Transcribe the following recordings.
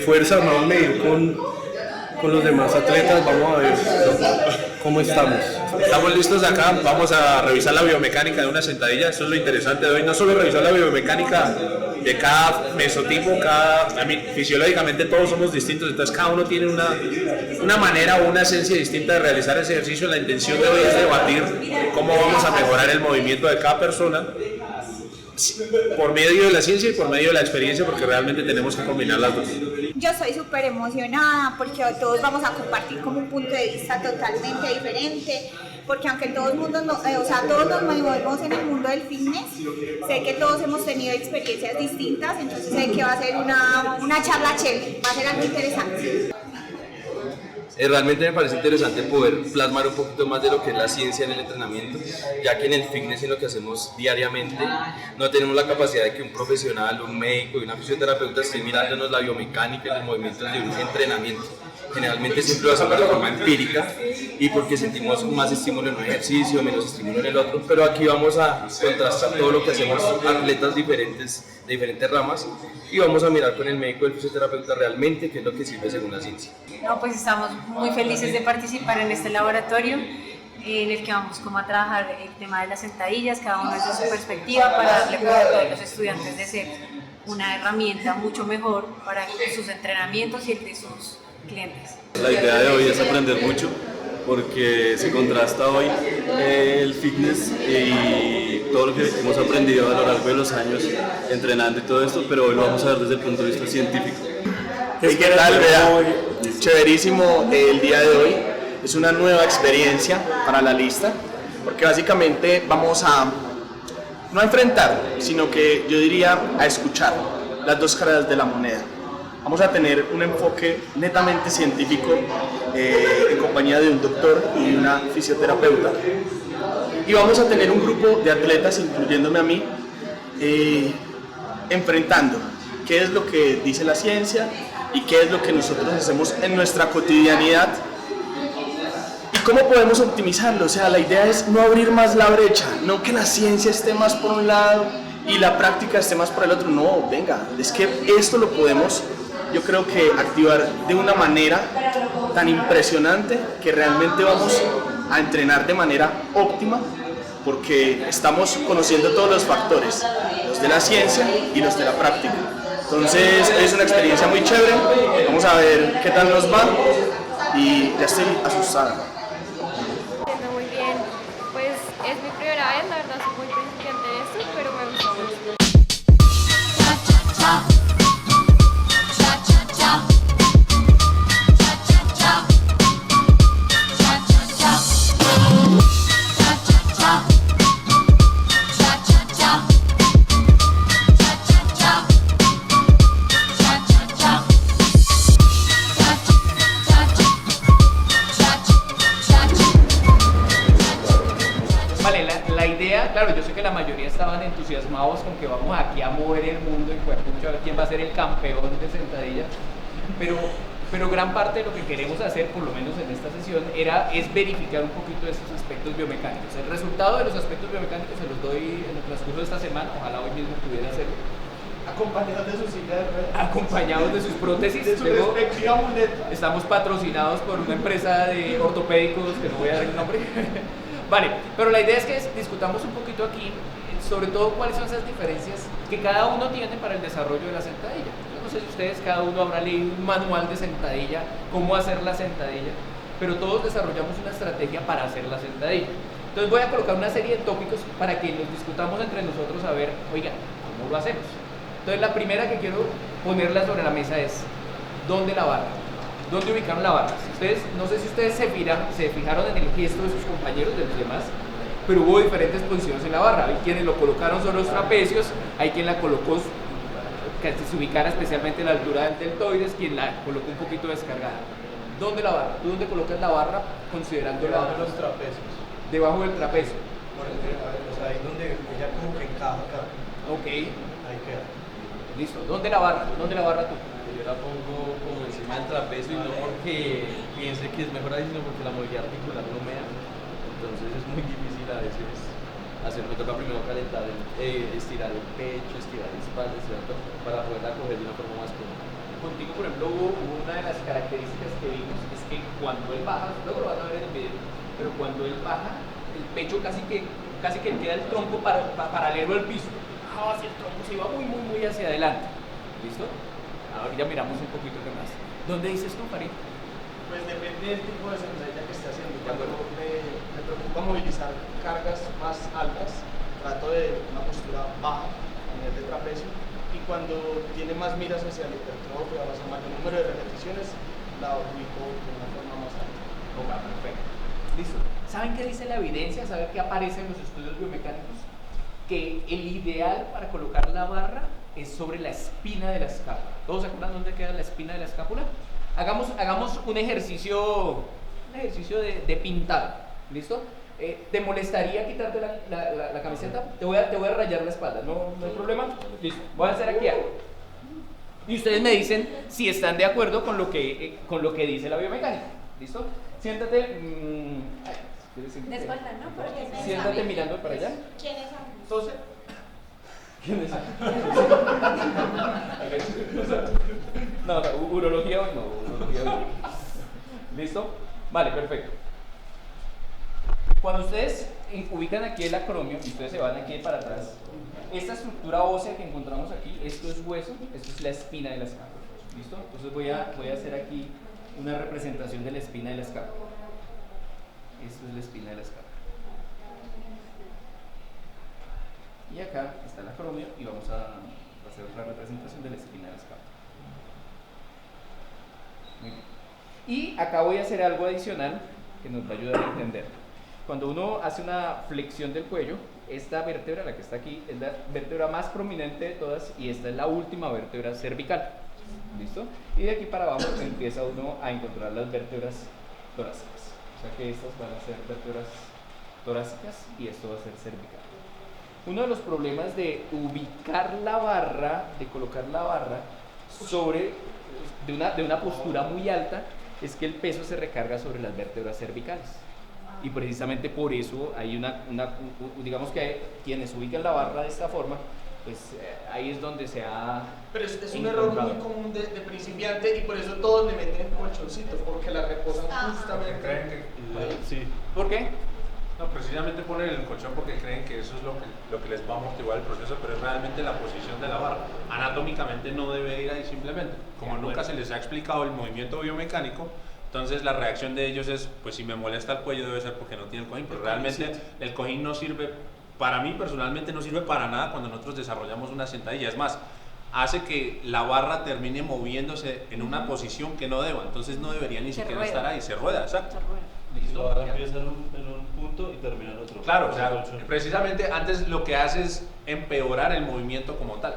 Fuerza, vamos a medir con los demás atletas, vamos a ver cómo estamos. Estamos listos acá, vamos a revisar la biomecánica de una sentadilla. Eso es lo interesante de hoy, no solo revisar la biomecánica de cada mesotipo, fisiológicamente todos somos distintos, entonces cada uno tiene una manera o una esencia distinta de realizar ese ejercicio. La intención de hoy es debatir cómo vamos a mejorar el movimiento de cada persona por medio de la ciencia y por medio de la experiencia, porque realmente tenemos que combinar las dos. Yo soy súper emocionada porque todos vamos a compartir como un punto de vista totalmente diferente, porque aunque todos nos movemos en el mundo del fitness, sé que todos hemos tenido experiencias distintas, entonces sé que va a ser una charla chévere, va a ser algo interesante. Realmente me parece interesante poder plasmar un poquito más de lo que es la ciencia en el entrenamiento, ya que en el fitness y en lo que hacemos diariamente no tenemos la capacidad de que un profesional, un médico y una fisioterapeuta esté mirándonos la biomecánica y los movimientos de un entrenamiento. Generalmente siempre lo hacemos de forma empírica y porque sentimos más estímulo en un ejercicio, menos estímulo en el otro, pero aquí vamos a contrastar todo lo que hacemos atletas diferentes, de diferentes ramas, y vamos a mirar con el médico y el fisioterapeuta realmente qué es lo que sirve según la ciencia. No, pues estamos muy felices de participar en este laboratorio en el que vamos como a trabajar el tema de las sentadillas, cada uno desde su perspectiva, para darle pues, a todos los estudiantes de ser una herramienta mucho mejor para sus entrenamientos y el de sus clientes. La idea de hoy es aprender mucho porque se contrasta hoy el fitness y todo lo que hemos aprendido a lo largo de los años entrenando y todo esto, pero hoy lo vamos a ver desde el punto de vista científico. ¿Qué tal? Vea, chéverísimo el día de hoy. Es una nueva experiencia para la lista, porque básicamente vamos a no a enfrentar, sino que yo diría a escuchar las dos caras de la moneda. Vamos a tener un enfoque netamente científico en compañía de un doctor y una fisioterapeuta. Y vamos a tener un grupo de atletas, incluyéndome a mí, enfrentando qué es lo que dice la ciencia y qué es lo que nosotros hacemos en nuestra cotidianidad y cómo podemos optimizarlo. O sea, la idea es no abrir más la brecha, no que la ciencia esté más por un lado y la práctica esté más por el otro. No, venga, es que esto lo podemos, yo creo que activar de una manera tan impresionante que realmente vamos a entrenar de manera óptima, porque estamos conociendo todos los factores, los de la ciencia y los de la práctica. Entonces es una experiencia muy chévere, vamos a ver qué tal nos va y ya estoy asustada. Muy bien, pues es mi primera vez, la verdad soy muy principiante de esto, pero me gustó mucho. Claro, yo sé que la mayoría estaban entusiasmados con que vamos aquí a mover el mundo y pues, a ver quién va a ser el campeón de sentadillas, pero gran parte de lo que queremos hacer, por lo menos en esta sesión, es verificar un poquito de estos aspectos biomecánicos. El resultado de los aspectos biomecánicos se los doy en el transcurso de esta semana, ojalá hoy mismo pudiera hacerlo. Acompañados de sus silla de ruedas. Acompañados de sus prótesis. De su respectiva muleta. Estamos patrocinados por una empresa de ortopédicos, que no voy a dar el nombre. Vale, pero la idea es que discutamos un poquito aquí, sobre todo cuáles son esas diferencias que cada uno tiene para el desarrollo de la sentadilla. Yo no sé si ustedes, cada uno habrá leído un manual de sentadilla, cómo hacer la sentadilla, pero todos desarrollamos una estrategia para hacer la sentadilla. Entonces voy a colocar una serie de tópicos para que los discutamos entre nosotros a ver, oiga, ¿cómo lo hacemos? Entonces la primera que quiero ponerla sobre la mesa es, ¿dónde la barra? ¿Dónde ubicaron la barra? No sé si ustedes se fijaron en el gesto de sus compañeros, de los demás, pero hubo diferentes posiciones en la barra. Hay quienes lo colocaron sobre los trapecios, hay quien la colocó que se ubicara especialmente a la altura del deltoides, quien la colocó un poquito descargada. ¿Dónde la barra? ¿Tú dónde colocas la barra considerando debajo de los trapecios? Debajo del trapecio. O sea, ahí donde ella como que encaja acá. Ok. Ahí queda. Listo. ¿Dónde la barra? ¿Dónde la barra tú? Yo la pongo como encima del trapecio y no porque piense que es mejor ahí, sino porque la movilidad articular no me da. Entonces es muy difícil a veces hacer. Me toca primero calentar, estirar el pecho, estirar la espalda, estirar todo, para poderla coger de una forma más cómoda. contigo, por ejemplo, hubo una de las características que vimos es que cuando él baja, luego lo van a ver en el video, pero cuando él baja, el pecho casi que queda el tronco paralelo al piso. Hacia el tronco, se iba muy hacia adelante. ¿Listo? Ahora ya miramos un poquito qué más. ¿Dónde dices tú, Farid? Pues depende del tipo de sentadilla que esté haciendo. Cuando me preocupa movilizar cargas más altas, trato de una postura baja a nivel de trapecio, y cuando tiene más miras hacia la hipertrofia, más mayor número de repeticiones, la ubico de una forma más alta. Ok, perfecto. Listo. ¿Saben qué dice la evidencia? ¿Saben qué aparece en los estudios biomecánicos? Que el ideal para colocar la barra es sobre la espina de la escápula. ¿Todos se acuerdan dónde queda la espina de la escápula? Hagamos un ejercicio de pintado. ¿Listo? ¿Te molestaría quitarte la camiseta? Te voy a rayar la espalda, ¿no hay problema? Listo, voy a hacer aquí algo. Y ustedes me dicen si están de acuerdo con lo que dice la biomecánica. ¿Listo? Siéntate. De espalda, ¿no? Porque Siéntate mirando para allá. ¿Quién es Entonces. ¿Quién es? No, urología hoy no. Urología hoy. ¿Listo? Vale, perfecto. Cuando ustedes ubican aquí el acromio y ustedes se van aquí para atrás, esta estructura ósea que encontramos aquí, esto es hueso, esto es la espina de la escápula. ¿Listo? Entonces voy a hacer aquí una representación de la espina de la escápula. Esto es la espina de la escápula. Y acá está el acromio y vamos a hacer otra representación de la espina de la escápula. Muy bien. Y acá voy a hacer algo adicional que nos va a ayudar a entender. Cuando uno hace una flexión del cuello, esta vértebra, la que está aquí, es la vértebra más prominente de todas y esta es la última vértebra cervical. ¿Listo? Y de aquí para abajo empieza uno a encontrar las vértebras torácicas. O sea que estas van a ser vértebras torácicas y esto va a ser cervical. Uno de los problemas de ubicar la barra, de colocar la barra de una postura muy alta, es que el peso se recarga sobre las vértebras cervicales. Y precisamente por eso hay digamos que quienes ubican la barra de esta forma, pues ahí es donde se ha... Pero es un error muy común de principiante y por eso todos le meten colchoncitos, porque la reposan justamente. Sí. ¿Por qué? No, precisamente ponen el colchón porque creen que eso es lo que les va a motivar el proceso, pero es realmente la posición de la barra. Anatómicamente no debe ir ahí simplemente. Como nunca se les ha explicado el movimiento biomecánico, entonces la reacción de ellos es, pues si me molesta el cuello debe ser porque no tiene el cojín, pero realmente el cojín no sirve, para mí personalmente no sirve para nada cuando nosotros desarrollamos una sentadilla. Es más, hace que la barra termine moviéndose en una posición que no deba, entonces no debería ni siquiera estar ahí, se rueda, exacto. La barra empieza en un punto y termina en otro. Claro, o sea, precisamente antes lo que hace es empeorar el movimiento como tal.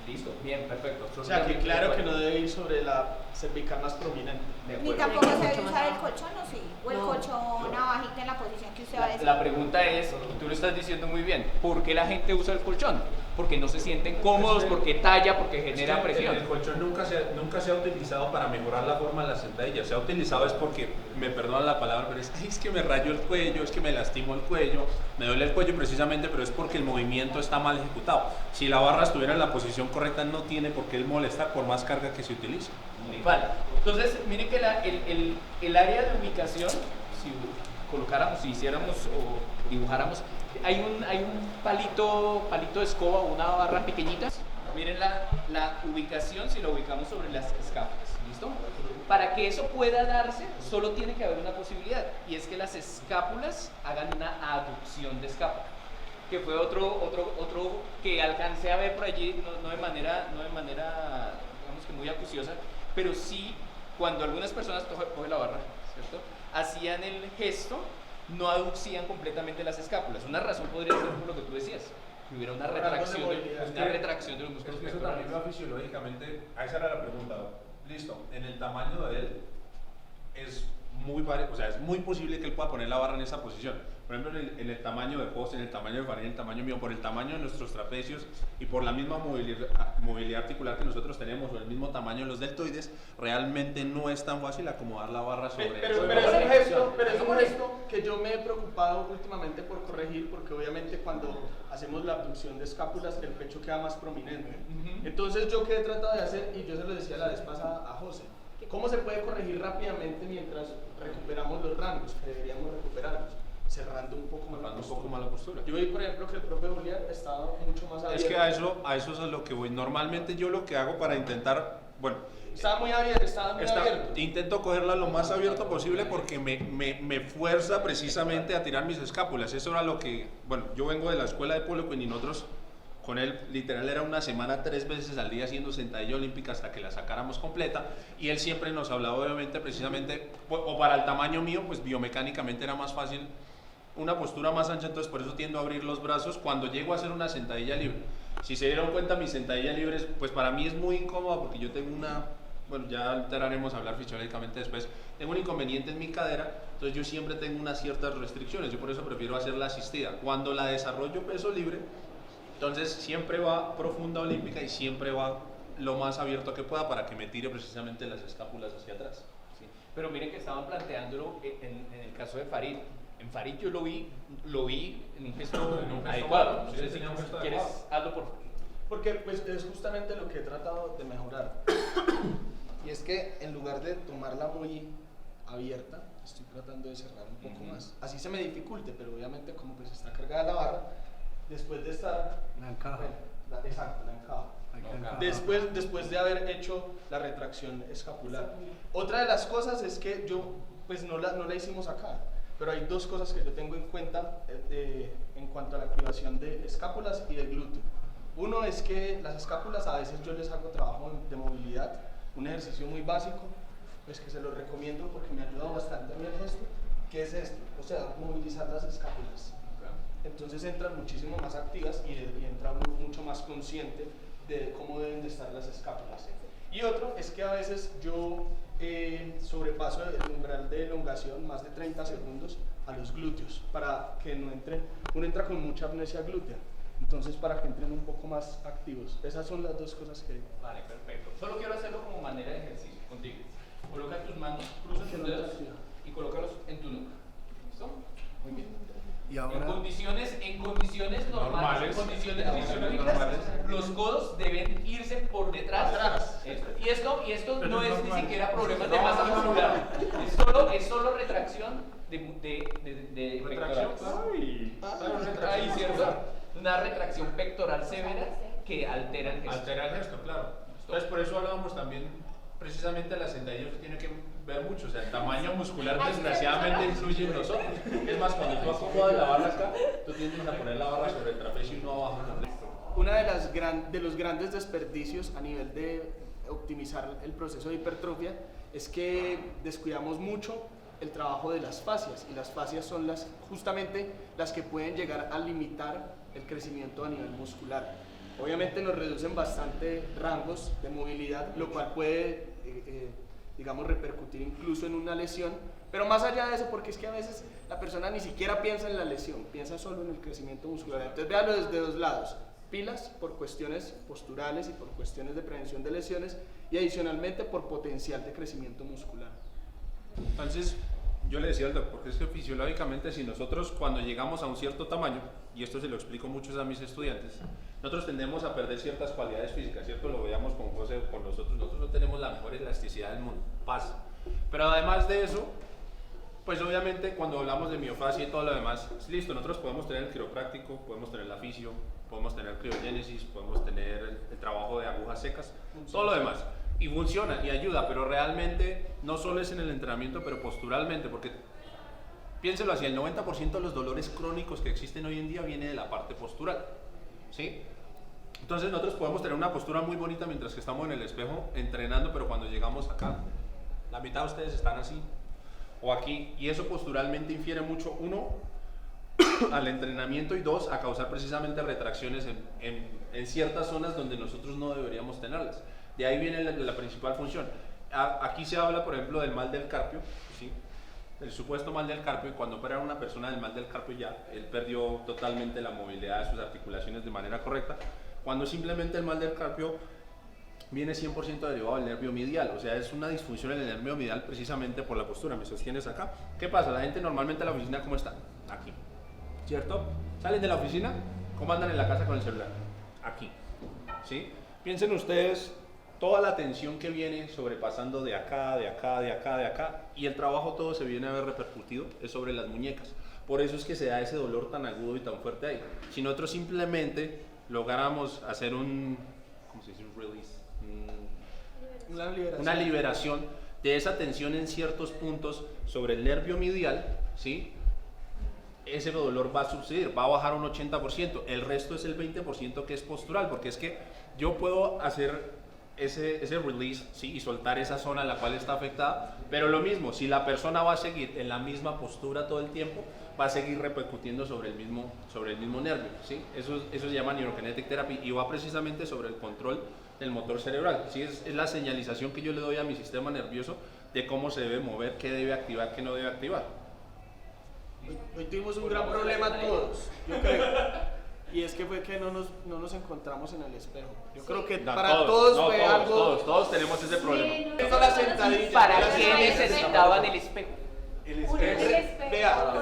Listo, bien, perfecto. O sea que claro que no debe ir sobre la cervical más prominente. Ni tampoco se debe usar el colchón, ¿o sí? O el colchón abajito en la posición que usted va a decir. La pregunta es, tú lo estás diciendo muy bien, ¿por qué la gente usa el colchón? Porque no se sienten cómodos, porque talla, porque genera presión. El colchón nunca se ha utilizado para mejorar la forma de la sentadilla. Se ha utilizado es porque, me perdonan la palabra, pero es que me rayo el cuello, es que me lastimo el cuello, me duele el cuello precisamente, pero es porque el movimiento está mal ejecutado. Si la barra estuviera en la posición correcta, no tiene por qué molestar por más carga que se utilice. Vale, entonces miren que el área de ubicación, si colocáramos, si hiciéramos o dibujáramos, hay un palito de escoba o una barra pequeñita. Miren la ubicación si lo ubicamos sobre las escápulas, ¿listo? Para que eso pueda darse, solo tiene que haber una posibilidad, y es que las escápulas hagan una aducción de escápula, que fue otro que alcancé a ver por allí, no de manera digamos que muy acuciosa, pero sí cuando algunas personas cogen la barra, ¿cierto? Hacían el gesto, no aducían completamente las escápulas. Una razón podría ser por lo que tú decías, que hubiera una retracción de los músculos. Eso también va fisiológicamente, esa era la pregunta. Listo, en el tamaño de él es o sea, es muy posible que él pueda poner la barra en esa posición. Por ejemplo, en el tamaño de poste, en el tamaño de Farid, en el tamaño mío, por el tamaño de nuestros trapecios y por la misma movilidad articular que nosotros tenemos, o el mismo tamaño de los deltoides, realmente no es tan fácil acomodar la barra sobre Pero eso. es un gesto que yo me he preocupado últimamente por corregir, porque obviamente cuando hacemos la abducción de escápulas el pecho queda más prominente. Entonces yo que he tratado de hacer, y yo se lo decía la vez pasada a José, ¿cómo se puede corregir rápidamente mientras recuperamos los rangos que deberíamos recuperarlos? Cerrando un poco más la postura. Yo vi, por ejemplo, que el profe Julián estaba mucho más abierto. Es que a eso es a lo que voy. Normalmente yo lo que hago para intentar, bueno, estaba muy abierto. Intento cogerla lo más abierto posible porque me fuerza precisamente a tirar mis escápulas. Eso era lo que, bueno, yo vengo de la escuela de Polo Quinn y nosotros con él, literal, era una semana 3 veces al día haciendo sentadilla olímpica hasta que la sacáramos completa, y él siempre nos hablaba, obviamente, precisamente, o para el tamaño mío, pues biomecánicamente era más fácil una postura más ancha, entonces por eso tiendo a abrir los brazos cuando llego a hacer una sentadilla libre. Si se dieron cuenta, mis sentadillas libres, pues para mí es muy incómoda porque yo tengo bueno, ya entraremos a hablar fisiológicamente después, tengo un inconveniente en mi cadera, entonces yo siempre tengo unas ciertas restricciones, yo por eso prefiero hacer la asistida. Cuando la desarrollo peso libre, entonces siempre va profunda olímpica y siempre va lo más abierto que pueda para que me tire precisamente las escápulas hacia atrás. Sí. Pero miren que estaban planteándolo en el caso de Farid. En Farid yo lo vi en un gesto adecuado. No sé si quieres, hazlo por favor. Porque pues, es justamente lo que he tratado de mejorar. Y es que en lugar de tomarla muy abierta, estoy tratando de cerrar un poco más. Así se me dificulte, pero obviamente como pues está cargada la barra, después de estar... La encaja. Exacto, la encaja. Después de haber hecho la retracción escapular. Otra de las cosas es que yo, pues no la hicimos acá, pero hay dos cosas que yo tengo en cuenta en cuanto a la activación de escápulas y de glúteo. Uno es que las escápulas a veces yo les hago trabajo de movilidad, un ejercicio muy básico, pues que se lo recomiendo porque me ha ayudado bastante a mí el gesto, que es esto, o sea, movilizar las escápulas. Entonces entran muchísimo más activas y entra mucho más consciente de cómo deben de estar las escápulas. Y otro es que a veces yo sobrepaso el umbral de elongación más de 30 segundos a los glúteos para que no entren, uno entra con mucha amnesia glútea, entonces para que entren un poco más activos. Esas son las dos cosas que... Vale, perfecto. Solo quiero hacerlo como manera de ejercicio contigo. Coloca tus manos, cruza tus dedos y colócalos en tu nuca. ¿Listo? Muy bien. Y ahora, en condiciones normales, en condiciones fisiológicas, los codos deben irse por detrás. Y esto no es ni siquiera problemas de masa muscular. Es solo retracción de Retracción, Ahí, ¿cierto? Una retracción pectoral severa que altera el gesto. Altera el gesto, claro. Entonces por eso hablábamos también precisamente de las sentadillas que tiene que ver mucho, o sea, el tamaño muscular desgraciadamente influye en nosotros. Es más, cuando tú acomodas la barra acá, tú tiendes a poner la barra sobre el trapecio y no abajo. Una de los grandes desperdicios a nivel de optimizar el proceso de hipertrofia es que descuidamos mucho el trabajo de las fascias, y las fascias son justamente las que pueden llegar a limitar el crecimiento a nivel muscular. Obviamente nos reducen bastante rangos de movilidad, lo cual puede, digamos, repercutir incluso en una lesión, pero más allá de eso, porque es que a veces la persona ni siquiera piensa en la lesión, piensa solo en el crecimiento muscular. Entonces véalo desde dos lados: pilas por cuestiones posturales y por cuestiones de prevención de lesiones, y adicionalmente por potencial de crecimiento muscular. Entonces, yo le decía al doctor, porque es que fisiológicamente si nosotros cuando llegamos a un cierto tamaño, y esto se lo explico mucho a mis estudiantes, nosotros tendemos a perder ciertas cualidades físicas, ¿cierto? Lo veíamos con José, con nosotros no tenemos la mejor elasticidad del mundo, pasa. Pero además de eso, pues obviamente cuando hablamos de miofascia y todo lo demás, listo, nosotros podemos tener el quiropráctico, podemos tener la fisio, podemos tener criogénesis, podemos tener el trabajo de agujas secas, todo lo demás. Y funciona y ayuda, pero realmente no solo es en el entrenamiento, pero posturalmente, porque piénselo así, el 90% de los dolores crónicos que existen hoy en día viene de la parte postural, ¿sí? Entonces nosotros podemos tener una postura muy bonita mientras que estamos en el espejo entrenando, pero cuando llegamos acá, la mitad de ustedes están así, o aquí, y eso posturalmente infiere mucho, uno, al entrenamiento, y dos, a causar precisamente retracciones en ciertas zonas donde nosotros no deberíamos tenerlas. De ahí viene la principal función. Aquí se habla, por ejemplo, del mal del carpio, ¿sí? el supuesto mal del carpio, y cuando opera una persona del mal del carpio ya, él perdió totalmente la movilidad de sus articulaciones de manera correcta, cuando simplemente el mal del carpio viene 100% derivado del nervio medial, o sea, es una disfunción en el nervio medial precisamente por la postura. Me sostienes acá. ¿Qué pasa? La gente normalmente en la oficina, ¿cómo está? Aquí, ¿cierto? Salen de la oficina, ¿cómo andan en la casa con el celular? Aquí, ¿sí? Piensen ustedes toda la tensión que viene sobrepasando de acá, de acá, de acá, de acá, y el trabajo todo se viene a ver repercutido es sobre las muñecas. Por eso es que se da ese dolor tan agudo y tan fuerte ahí. Si nosotros simplemente lográramos hacer un, ¿cómo se dice? Un release. Una liberación de esa tensión en ciertos puntos sobre el nervio medial, ¿sí? Ese dolor va a suceder, va a bajar un 80%, el resto es el 20% que es postural, porque es que yo puedo hacer ese release, ¿sí? Y soltar esa zona en la cual está afectada, pero lo mismo, si la persona va a seguir en la misma postura todo el tiempo, va a seguir repercutiendo sobre el mismo nervio, ¿sí? Eso se llama neurokinetic therapy y va precisamente sobre el control del motor cerebral, ¿sí? Es la señalización que yo le doy a mi sistema nervioso de cómo se debe mover, qué debe activar, qué no debe activar. Hoy tuvimos un gran problema todos, yo creo, y es que fue que no nos encontramos en el espejo. Yo creo que para todos fue algo... Todos tenemos ese problema. La sentadilla. ¿Para qué necesitaban el espejo? El espejo. Vea,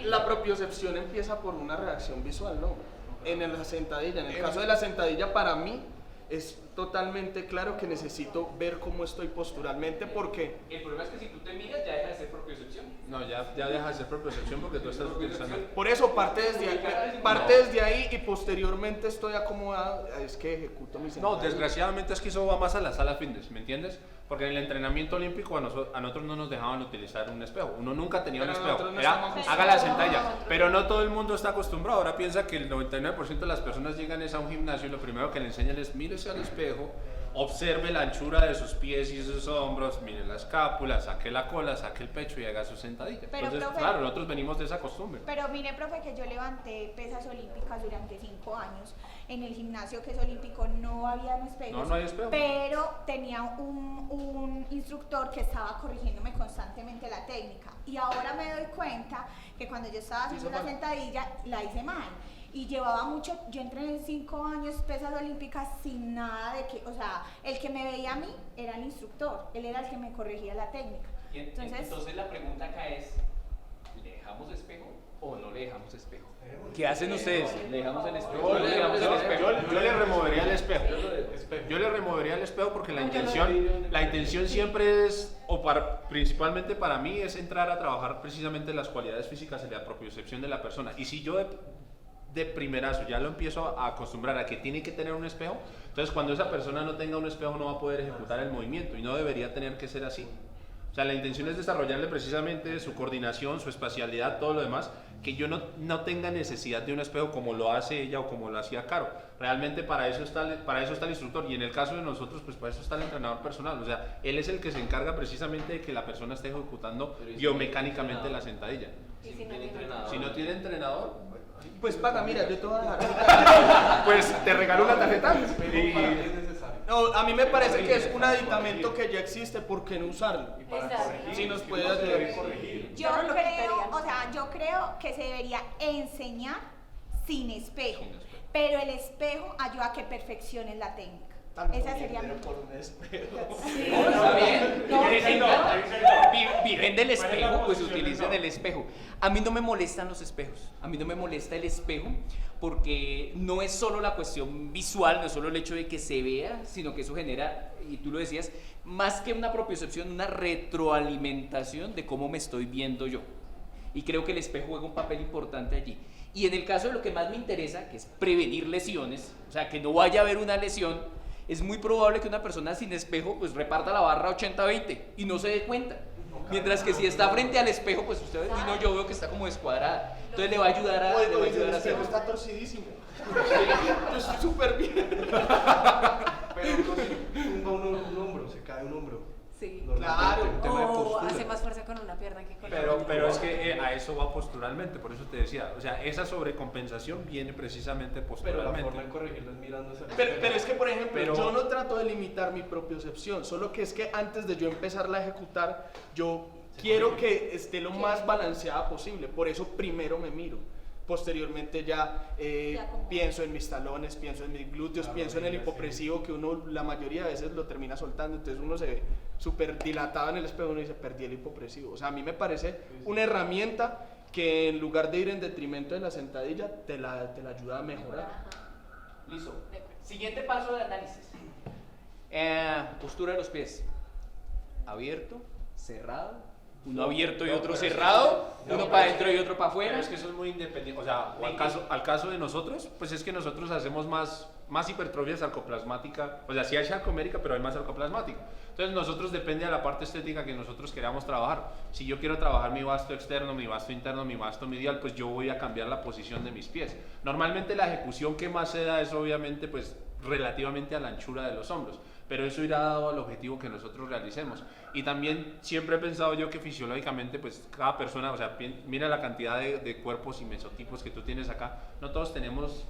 la propiocepción empieza por una reacción visual, ¿no? En la sentadilla, en el caso de la sentadilla, para mí es totalmente claro que necesito ver cómo estoy posturalmente, porque... El problema es que si tú te miras ya deja de ser propiocepción. No, ya deja de ser propiocepción porque tú estás utilizando... Por eso parte desde ahí y posteriormente estoy acomodado, es que ejecuto mi sentadilla. No, desgraciadamente es que eso va más a la sala fitness, ¿me entiendes? Porque en el entrenamiento olímpico a nosotros no nos dejaban utilizar un espejo. Uno nunca tenía un espejo. Haga la sentadilla. Pero no todo el mundo está acostumbrado. Ahora piensa que el 99% de las personas llegan a un gimnasio y lo primero que le enseñan es mírese al espejo, observe la anchura de sus pies y sus hombros, mire la escápula, saque la cola, saque el pecho y haga su sentadilla. Pero, entonces, profe, claro, nosotros venimos de esa costumbre. Pero mire, profe, que yo levanté pesas olímpicas durante 5 años. En el gimnasio que es olímpico no había espejos. No hay espejo. Pero tenía un instructor que estaba corrigiéndome constantemente la técnica. Y ahora me doy cuenta que cuando yo estaba haciendo una sentadilla, la hice mal. Y llevaba mucho, yo entrené 5 años pesas olímpicas sin nada de que, o sea, el que me veía a mí era el instructor, él era el que me corregía la técnica. Entonces la pregunta acá es, ¿le dejamos espejo o no le dejamos espejo? ¿Qué hacen ustedes? ¿Le dejamos el espejo? Yo le removería el espejo. Yo le removería el espejo porque la intención siempre es, principalmente para mí, es entrar a trabajar precisamente las cualidades físicas y la propiocepción de la persona. Y si yo de primerazo ya lo empiezo a acostumbrar a que tiene que tener un espejo, entonces cuando esa persona no tenga un espejo no va a poder ejecutar el movimiento y no debería tener que ser así. O sea, la intención es desarrollarle precisamente su coordinación, su espacialidad, todo lo demás, que yo no tenga necesidad de un espejo como lo hace ella o como lo hacía Caro. Realmente para eso está el instructor, y en el caso de nosotros, pues para eso está el entrenador personal. O sea, él es el que se encarga precisamente de que la persona esté ejecutando biomecánicamente la sentadilla. Si no tiene entrenador, pues paga, mira, yo te voy a dejar. pues te regalo una tarjeta. No, a mí me parece que es un aditamento que ya existe, ¿por qué no usarlo? Si nos puede ayudar. Yo creo que se debería enseñar sin espejo, pero el espejo ayuda a que perfecciones la técnica. Esa sería mi... por un espejo. Está bien. Viven del espejo, pues utilicen el espejo. A mí no me molestan los espejos. A mí no me molesta el espejo porque no es solo la cuestión visual, no es solo el hecho de que se vea, sino que eso genera, y tú lo decías, más que una propiocepción, una retroalimentación de cómo me estoy viendo yo. Y creo que el espejo juega un papel importante allí. Y en el caso de lo que más me interesa, que es prevenir lesiones, o sea, que no vaya a haber una lesión, es muy probable que una persona sin espejo pues reparta la barra 80-20 y no se dé cuenta. Mientras que si está frente al espejo, pues usted ve, no, yo veo que está como descuadrada. Entonces le va a ayudar a... el espejo está torcidísimo. Yo estoy súper bien. Pero no tumba un hombro, se cae un hombro. Sí. Claro. O hace más fuerza con una pierna que con la otra. Pero es que a eso va posturalmente, por eso te decía, o sea, esa sobrecompensación viene precisamente posturalmente. Pero la forma de corregirlo es mirando hacia pero es que, por ejemplo, yo no trato de limitar mi propiocepción, solo que es que antes de yo empezarla a ejecutar, yo quiero que esté lo más balanceada posible, por eso primero me miro. Posteriormente ya pienso en mis talones, pienso en mis glúteos, pienso en el hipopresivo que uno la mayoría de veces lo termina soltando, entonces uno se ve súper dilatado en el espejo y dice perdí el hipopresivo. O sea, a mí me parece una herramienta que en lugar de ir en detrimento de la sentadilla te la ayuda a mejorar. Listo. Siguiente paso de análisis. Postura de los pies. Abierto, cerrado. Uno abierto y otro cerrado, uno para adentro y otro para afuera. Pero es que eso es muy independiente, o sea, al caso de nosotros, pues es que nosotros hacemos más hipertrofia sarcoplasmática, o sea, sí hay sarcomérica, pero hay más sarcoplasmática. Entonces nosotros depende de la parte estética que nosotros queramos trabajar. Si yo quiero trabajar mi vasto externo, mi vasto interno, mi vasto medial, pues yo voy a cambiar la posición de mis pies. Normalmente la ejecución que más se da es obviamente pues relativamente a la anchura de los hombros, pero eso irá dado al objetivo que nosotros realicemos. Y también siempre he pensado yo que fisiológicamente pues cada persona, o sea, mira la cantidad de cuerpos y mesotipos que tú tienes acá, no todos tenemos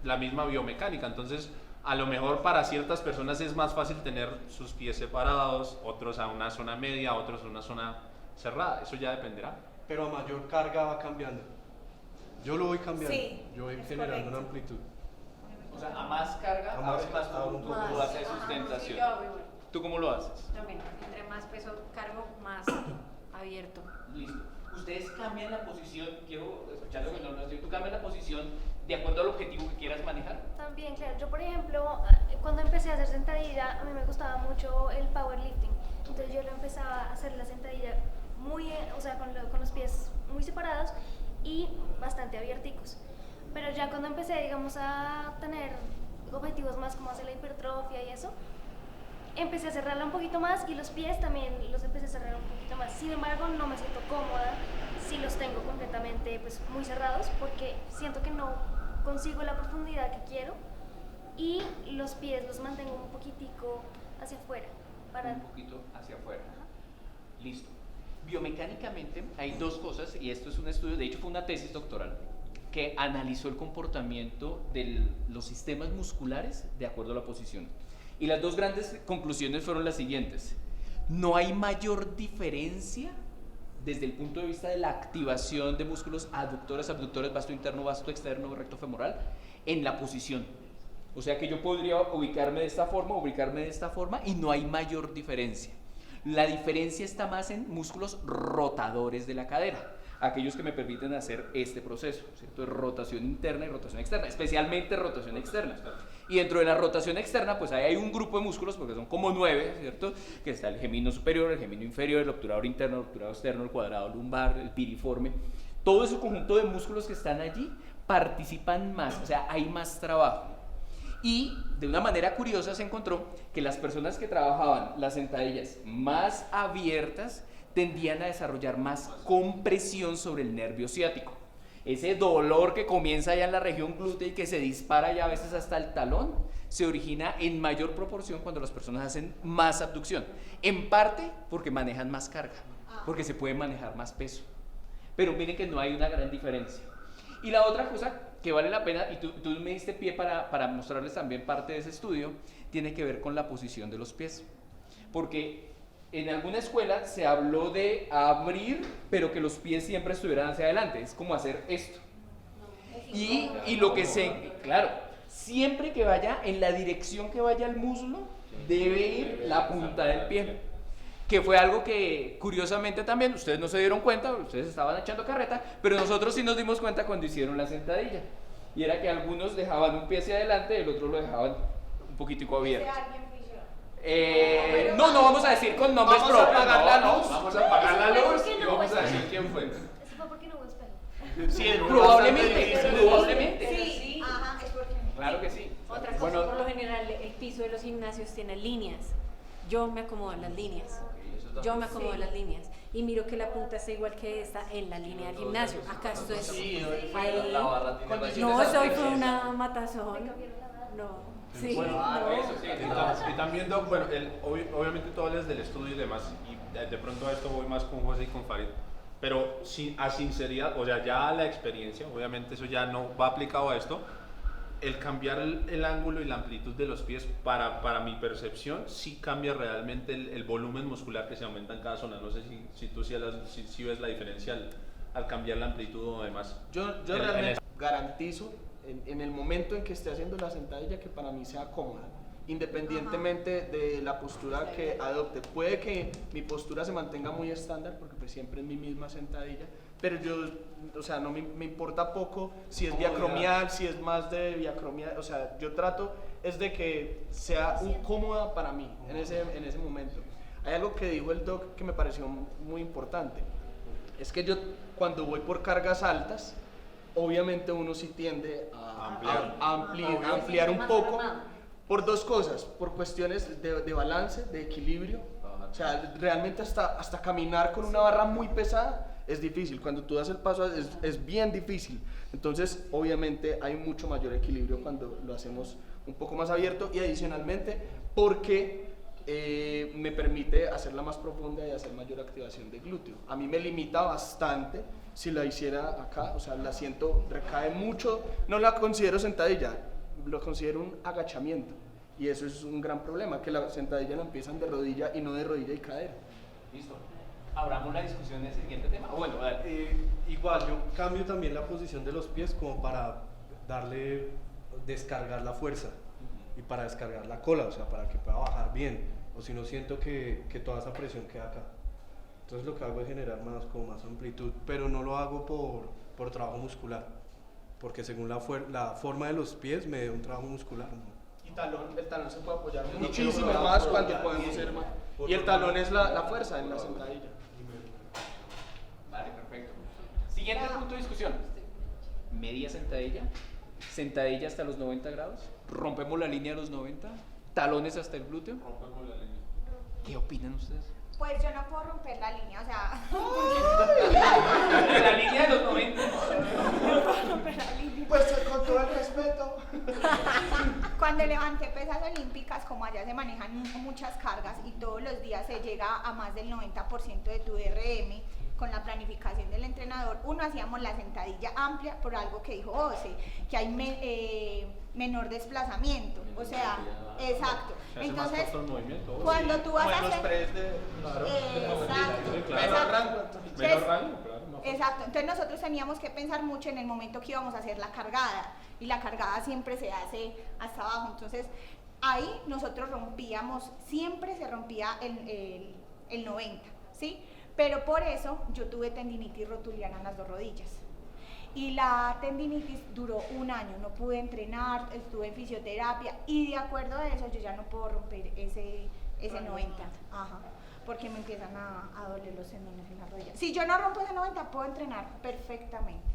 la misma biomecánica, entonces a lo mejor para ciertas personas es más fácil tener sus pies separados, otros a una zona media, otros a una zona cerrada, eso ya dependerá. Pero a mayor carga va cambiando. Yo lo voy cambiando, Sí, yo voy es generando correcto. una amplitud. O sea, a más carga, abres más tu base de sustentación. Sí, yo hago igual. ¿Tú cómo lo haces? También, entre más peso cargo, más abierto. Listo. Ustedes cambian la posición, quiero escuchar lo que no tú cambias la posición de acuerdo al objetivo que quieras manejar. También, claro. Yo, por ejemplo, cuando empecé a hacer sentadilla, a mí me gustaba mucho el powerlifting. Entonces yo lo empezaba a hacer la sentadilla muy, o sea, con los pies muy separados y bastante abierticos. Pero ya cuando empecé, digamos, a tener objetivos más como hacer la hipertrofia y eso, empecé a cerrarla un poquito más y los pies también los empecé a cerrar un poquito más. Sin embargo, no me siento cómoda si los tengo completamente pues, muy cerrados porque siento que no consigo la profundidad que quiero y los pies los mantengo un poquitico hacia afuera. Un poquito hacia afuera. Ajá. Listo. Biomecánicamente hay dos cosas, y esto es un estudio, de hecho fue una tesis doctoral, que analizó el comportamiento de los sistemas musculares de acuerdo a la posición. Y las dos grandes conclusiones fueron las siguientes. No hay mayor diferencia desde el punto de vista de la activación de músculos aductores, abductores, vasto interno, vasto externo, recto femoral, en la posición. O sea que yo podría ubicarme de esta forma y no hay mayor diferencia. La diferencia está más en músculos rotadores de la cadera, aquellos que me permiten hacer este proceso, ¿cierto? De rotación interna y rotación externa, especialmente rotación externa. Y dentro de la rotación externa, pues ahí hay un grupo de músculos, porque son como 9, ¿cierto? Que está el gemino superior, el gemino inferior, el obturador interno, el obturador externo, el cuadrado lumbar, el piriforme. Todo ese conjunto de músculos que están allí participan más, o sea, hay más trabajo. Y de una manera curiosa se encontró que las personas que trabajaban las sentadillas más abiertas tendían a desarrollar más compresión sobre el nervio ciático. Ese dolor que comienza ya en la región glútea y que se dispara ya a veces hasta el talón, se origina en mayor proporción cuando las personas hacen más abducción. En parte porque manejan más carga, porque se puede manejar más peso. Pero miren que no hay una gran diferencia. Y la otra cosa que vale la pena, y tú me diste pie para mostrarles también parte de ese estudio, tiene que ver con la posición de los pies. Porque en alguna escuela se habló de abrir, pero que los pies siempre estuvieran hacia adelante. Es como hacer esto. Y lo que claro, siempre que vaya en la dirección que vaya el muslo, debe ir la punta del pie. Que fue algo que curiosamente también ustedes no se dieron cuenta, ustedes estaban echando carreta, pero nosotros sí nos dimos cuenta cuando hicieron la sentadilla. Y era que algunos dejaban un pie hacia adelante y el otro lo dejaban un poquitico abierto. No vamos a decir con nombres propios. Vamos a apagar la luz y vamos a decir quién fue. Eso fue porque no hubo espejo. Sí, Probablemente. Sí, ajá, es porque... Claro que sí. Otra cosa, por lo general, el piso de los gimnasios tiene líneas. Yo me acomodo en las líneas. Y miro que la punta está igual que esta en la línea del gimnasio. Acá esto es ahí. No, eso fue una matazón. No. Sí, Y también, Doc, bueno, obviamente tú hablas del estudio y demás, y de pronto a esto voy más con José y con Farid, pero a sinceridad, o sea, ya a la experiencia, obviamente eso ya no va aplicado a esto, el cambiar el ángulo y la amplitud de los pies, para mi percepción, sí cambia realmente el volumen muscular que se aumenta en cada zona. No sé si tú sí ves la diferencia al cambiar la amplitud o demás. Yo realmente garantizo en el momento en que esté haciendo la sentadilla que para mí sea cómoda, independientemente de la postura que adopte. Puede que mi postura se mantenga muy estándar porque pues siempre es mi misma sentadilla, pero yo, o sea, no me importa poco si es diacromial, si es más de diacromial, o sea, yo trato es de que sea cómoda para mí en ese momento. Hay algo que dijo el doc que me pareció muy importante, es que yo cuando voy por cargas altas, obviamente uno sí tiende a ampliar un poco por dos cosas, por cuestiones de balance, de equilibrio. O sea, realmente hasta caminar con una barra muy pesada es difícil. Cuando tú das el paso es bien difícil. Entonces, obviamente hay mucho mayor equilibrio cuando lo hacemos un poco más abierto y adicionalmente porque me permite hacerla más profunda y hacer mayor activación de glúteo. A mí me limita bastante si la hiciera acá, o sea, la siento, recae mucho, no la considero sentadilla, lo considero un agachamiento y eso es un gran problema, que la sentadilla la empiezan de rodilla y no de rodilla y cadera. Listo. Abramos una discusión en el siguiente tema. Bueno, igual yo cambio también la posición de los pies como para descargar la fuerza y para descargar la cola, o sea, para que pueda bajar bien, o si no siento que toda esa presión queda acá. Entonces lo que hago es generar más amplitud, pero no lo hago por trabajo muscular, porque según la forma de los pies me da un trabajo muscular, ¿no? Y el talón se puede apoyar muchísimo más cuando podemos ser más. Y el talón es la fuerza en la sentadilla. Vale, perfecto. Siguiente punto de discusión. Media sentadilla. Sentadilla hasta los 90 grados. Rompemos la línea de los 90. Talones hasta el glúteo. Rompemos la línea. ¿Qué opinan ustedes? Pues yo no puedo romper la línea, o sea... La línea de los 90. No puedo romper la línea. Pues con todo el respeto. Cuando levanté pesas olímpicas, como allá se manejan muchas cargas y todos los días se llega a más del 90% de tu RM, con la planificación del entrenador, hacíamos la sentadilla amplia por algo que dijo José, que hay menor desplazamiento, o sea, exacto. Entonces, cuando tú vas a hacer... Menor rango, claro. Exacto, entonces nosotros teníamos que pensar mucho en el momento que íbamos a hacer la cargada, y la cargada siempre se hace hasta abajo, entonces ahí nosotros siempre se rompía el 90, ¿sí? Pero por eso yo tuve tendinitis rotuliana en las dos rodillas. Y la tendinitis duró 1 año, no pude entrenar, estuve en fisioterapia y de acuerdo a eso yo ya no puedo romper ese 90. Ajá, porque me empiezan a doler los tendones en las rodillas. Si yo no rompo ese 90 puedo entrenar perfectamente.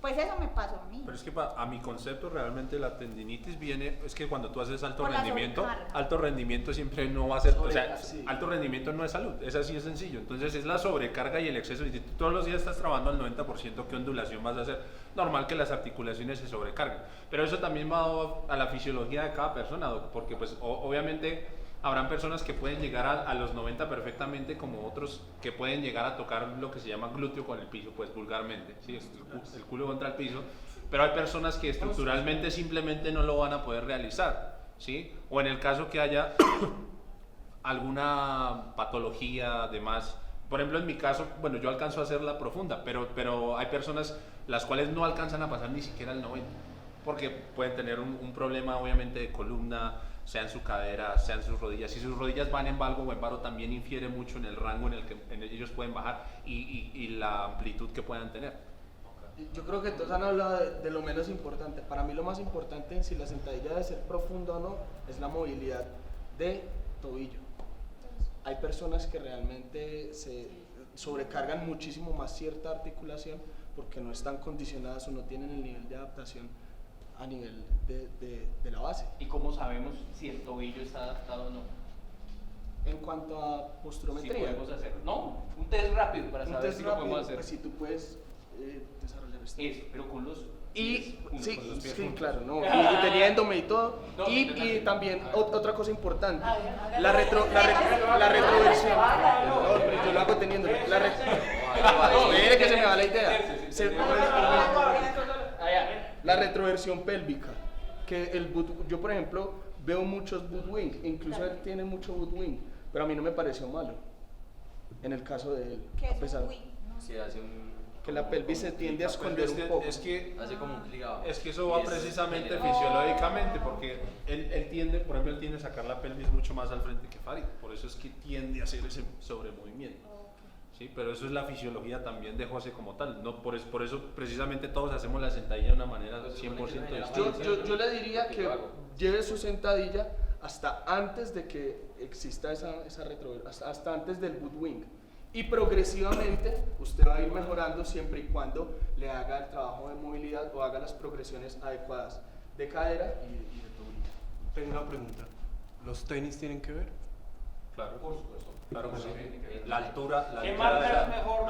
Pues eso me pasó a mí. Pero es que a mi concepto realmente la tendinitis viene, es que cuando tú haces alto Por la rendimiento siempre no va a ser, o sea, alto rendimiento no es salud, es así de sencillo. Entonces es la sobrecarga y el exceso. Y si tú todos los días estás trabajando al 90%, ¿qué ondulación vas a hacer? Normal que las articulaciones se sobrecarguen. Pero eso también va a la fisiología de cada persona, porque pues obviamente habrán personas que pueden llegar a los 90 perfectamente, como otros que pueden llegar a tocar lo que se llama glúteo con el piso, pues vulgarmente, ¿sí? El culo contra el piso, pero hay personas que estructuralmente simplemente no lo van a poder realizar, ¿sí? O en el caso que haya alguna patología además, por ejemplo en mi caso, bueno, yo alcanzo a hacerla profunda, pero hay personas las cuales no alcanzan a pasar ni siquiera el 90, porque pueden tener un problema obviamente de columna, sea en su cadera, sea en sus rodillas. Si sus rodillas van en valgo o en varo, también infiere mucho en el rango en el que ellos pueden bajar y la amplitud que puedan tener. Yo creo que todos han hablado de lo menos importante. Para mí lo más importante en si la sentadilla debe ser profunda o no es la movilidad de tobillo. Hay personas que realmente se sobrecargan muchísimo más cierta articulación porque no están condicionadas o no tienen el nivel de adaptación a nivel de la base. ¿Y cómo sabemos si el tobillo está adaptado o no? En cuanto a posturometría. Si podemos hacer, no, un test rápido para saber si lo podemos hacer. Pues si tú puedes desarrollar esto. Eso, pero con los pies. Sí, con los pies. Sí, claro, no. Y tenía endome y todo. No, y también otra cosa importante, la retroversión. No, pero yo lo hago teniendo. Mire que se me va la idea. La retroversión pélvica, que yo por ejemplo veo muchos woodwing, incluso él tiene mucho woodwing, pero a mí no me pareció malo en el caso de él, ¿Qué a es pesar un wing? Si hace un... que la pelvis se tiende a esconder un poco. Es que Hace como un cligado. Es que eso va precisamente fisiológicamente, porque él tiende, por ejemplo, él tiende a sacar la pelvis mucho más al frente que Farid, por eso es que tiende a hacer ese sobremovimiento. Sí, pero eso es la fisiología también de José como tal, no por eso precisamente todos hacemos la sentadilla de una manera 100% distinta. Yo le diría que lleve su sentadilla hasta antes de que exista esa hasta antes del woodwing. Y progresivamente usted va a ir mejorando siempre y cuando le haga el trabajo de movilidad o haga las progresiones adecuadas de cadera y de tobillo. Tengo una pregunta. ¿Los tenis tienen que ver? Claro, por supuesto. Claro que sí. La altura. ¿Qué marca es mejor?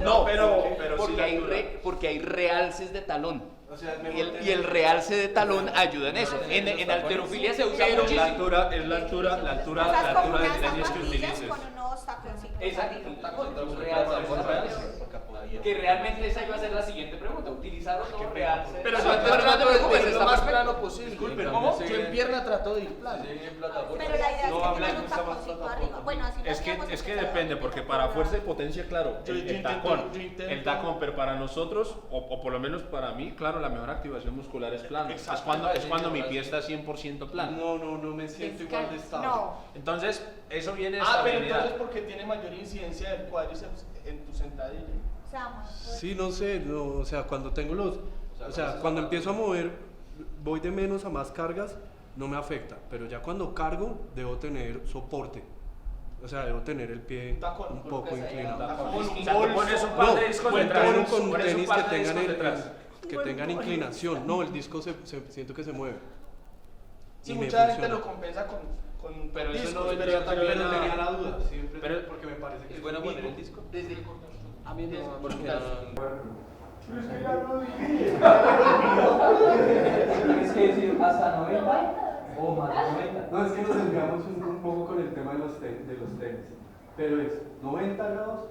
No, pero porque, sí, la hay altura. porque hay realces de talón. O sea, es mejor Y el realce de talón ayuda en eso. En halterofilia se usa muchísimo. La altura es la altura O sea, es como del unas tenis que zapatillas utilices. con unos taconcitos. Exacto, un tacón, un realce. Que realmente esa iba a ser la siguiente pregunta. ¿Utilizar o no realce? Pero yo no te preocupes, lo está más perfecto. plano posible. Disculpen, ¿cómo? Yo en pierna trato de ir plano. Pero la idea es que tengan un taconcito arriba. Bueno, así lo hacíamos Es que empezando. depende, porque para fuerza y potencia, claro, Yo el intento. tacón, pero para nosotros, o por lo menos para mí, claro, la mejor activación muscular es plano. Es Exacto. cuando mi pie está 100% plano. No me siento igual de estable. No. Entonces, eso viene de Pero estabilidad. entonces porque tiene mayor incidencia del cuádriceps en tu sentadilla. O sea, muy fuerte. Sí, no sé, o sea, cuando tengo cuando empiezo a mover, voy de menos a más cargas, no me afecta, pero ya cuando cargo, debo tener soporte. O sea, debo tener el pie Tacón, un poco inclinado. O sea, tú pones un par de discos detrás. Con pones un tenis par que de tengan, discos detrás. que tengan inclinación. No, el disco siento que se mueve. Sí, Y me mucha gente funciona. lo compensa con Pero eso discos, no pero vendría también también a- tenía la duda, siempre, Pero- porque me parece que ¿Es bueno poner el disco? a mí me Porque Tienes que decir hasta 90 o más de 90. No, es que nos desviamos un poco con el tema de los tenis. Pero es 90 grados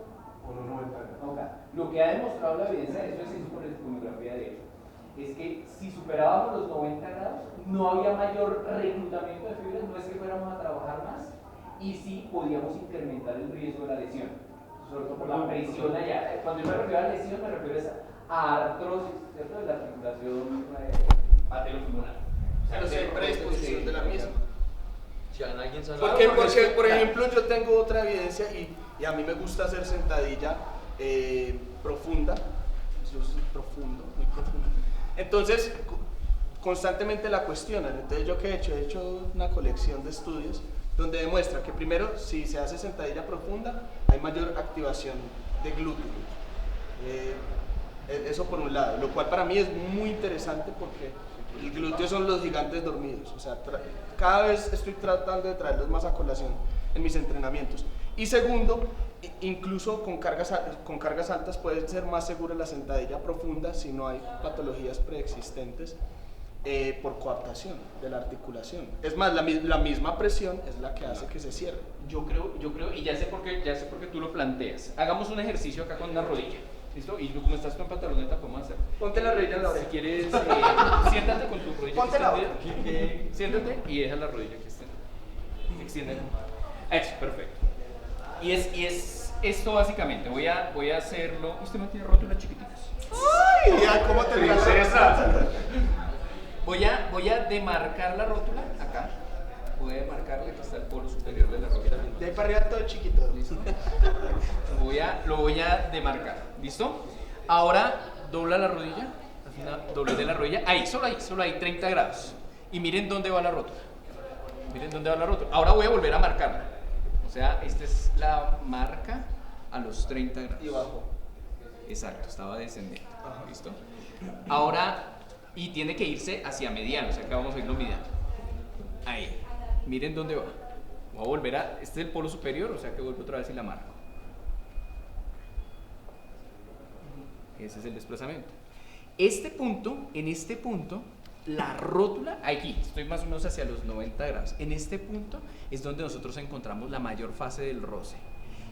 o no 90 grados. Ok. Lo que ha demostrado la evidencia, eso se hizo con la tomografía de hecho, es que si superábamos los 90 grados, no había mayor reclutamiento de fibras, no es que fuéramos a trabajar más, y sí podíamos incrementar el riesgo de la lesión, sobre todo por la presión allá. Cuando yo me refiero a lesión, me refiero a artrosis, ¿cierto? De la articulación patelofemoral. Pero sí hay predisposición de la misma. Si a alguien sale... Porque, por ejemplo, yo tengo otra evidencia y a mí me gusta hacer sentadilla profunda. Yo soy profundo, muy profundo. Entonces, constantemente la cuestionan. Entonces, ¿yo qué he hecho? He hecho una colección de estudios donde demuestra que primero, si se hace sentadilla profunda, hay mayor activación de glúteo. Eso por un lado, lo cual para mí es muy interesante porque el glúteo son los gigantes dormidos. O sea, cada vez estoy tratando de traerlos más a colación en mis entrenamientos. Y segundo, incluso con cargas altas puede ser más segura la sentadilla profunda si no hay patologías preexistentes por coaptación de la articulación. Es más, la misma presión es la que hace que se cierre. Yo creo, y ya sé por qué tú lo planteas. Hagamos un ejercicio acá con una rodilla. ¿Listo? Y como estás con pantaloneta, podemos hacer. Ponte la rodilla en la oreja. Si quieres, siéntate con tu rodilla. Ponte la extendida. Siéntate y deja la rodilla que extiende. Extiende. Eso, perfecto. Y es esto básicamente. Voy a hacerlo. Usted no tiene rótulas chiquititas. ¡Ay! Ya, ¿cómo te Voy a demarcar la rótula acá. Voy a demarcarla, aquí está el polo superior de la rótula. De ahí para arriba todo chiquito. ¿Listo? Lo voy a demarcar. ¿Listo? Ahora dobla la rodilla. Al final doble la rodilla. Ahí, solo ahí, 30 grados. Y miren dónde va la rótula. Miren dónde va la rótula. Ahora voy a volver a marcarla. O sea, esta es la marca a los 30 grados. Y bajo. Exacto, estaba descendiendo. ¿Listo? Ahora, y tiene que irse hacia mediano, o sea, acá vamos a irlo mediano. Ahí. Miren dónde va. Voy a volver a... Este es el polo superior, o sea que vuelvo otra vez y la marco. Ese es el desplazamiento. En este punto, la rótula, aquí, estoy más o menos hacia los 90 grados. En este punto es donde nosotros encontramos la mayor fase del roce.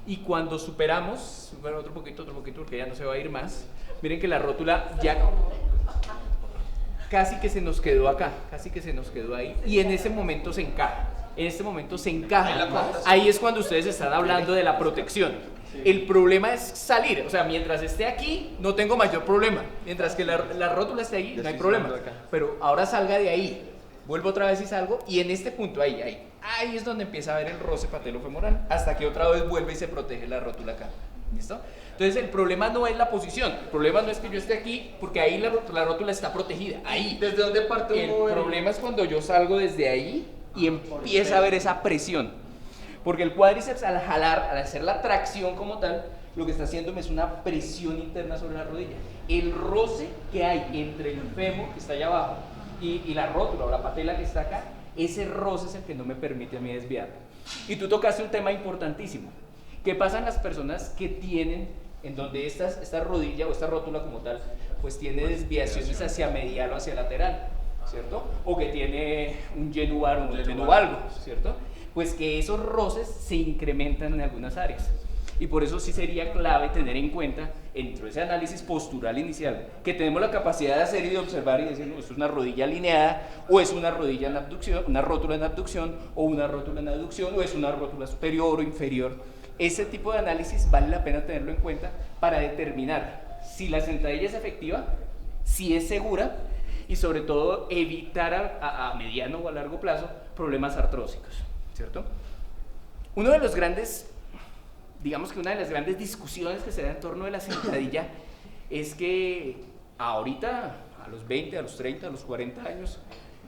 Y cuando superamos, bueno, otro poquito, porque ya no se va a ir más. Miren que la rótula ya casi que se nos quedó acá, casi que se nos quedó ahí, y en ese momento se encaja. En este momento se encaja. Ahí es cuando ustedes están hablando de la protección. El problema es salir, o sea, mientras esté aquí no tengo mayor problema, mientras que la rótula esté ahí no hay problema, pero ahora salga de ahí, vuelvo otra vez y salgo, y en este punto ahí es donde empieza a haber el roce patelofemoral, hasta que otra vez vuelve y se protege la rótula acá. ¿Listo? Entonces el problema no es la posición, el problema no es que yo esté aquí, porque ahí la rótula está protegida, ahí. ¿Desde dónde parte uno? El problema es cuando yo salgo desde ahí y empieza a haber esa presión. Porque el cuádriceps al jalar, al hacer la tracción como tal, lo que está haciendo es una presión interna sobre la rodilla. El roce que hay entre el fémur, que está allá abajo, y la rótula o la patela que está acá, ese roce es el que no me permite a mí desviar. Y tú tocaste un tema importantísimo. ¿Qué pasa en las personas que tienen, en donde esta rodilla o esta rótula como tal, pues tiene desviaciones hacia medial o hacia lateral, ¿cierto? O que tiene un genuvar o un genuvalgo, ¿cierto? Pues que esos roces se incrementan en algunas áreas. Y por eso sí sería clave tener en cuenta, dentro de ese análisis postural inicial, que tenemos la capacidad de hacer y de observar y decir, no, esto es una rodilla alineada, o es una rodilla en abducción, una rótula en abducción, o una rótula en aducción, o es una rótula superior o inferior. Ese tipo de análisis vale la pena tenerlo en cuenta para determinar si la sentadilla es efectiva, si es segura, y sobre todo evitar a mediano o a largo plazo problemas artrósicos. ¿Cierto? Uno de los grandes, digamos que una de las grandes discusiones que se da en torno de la sentadilla es que ahorita, a los 20, a los 30, a los 40 años,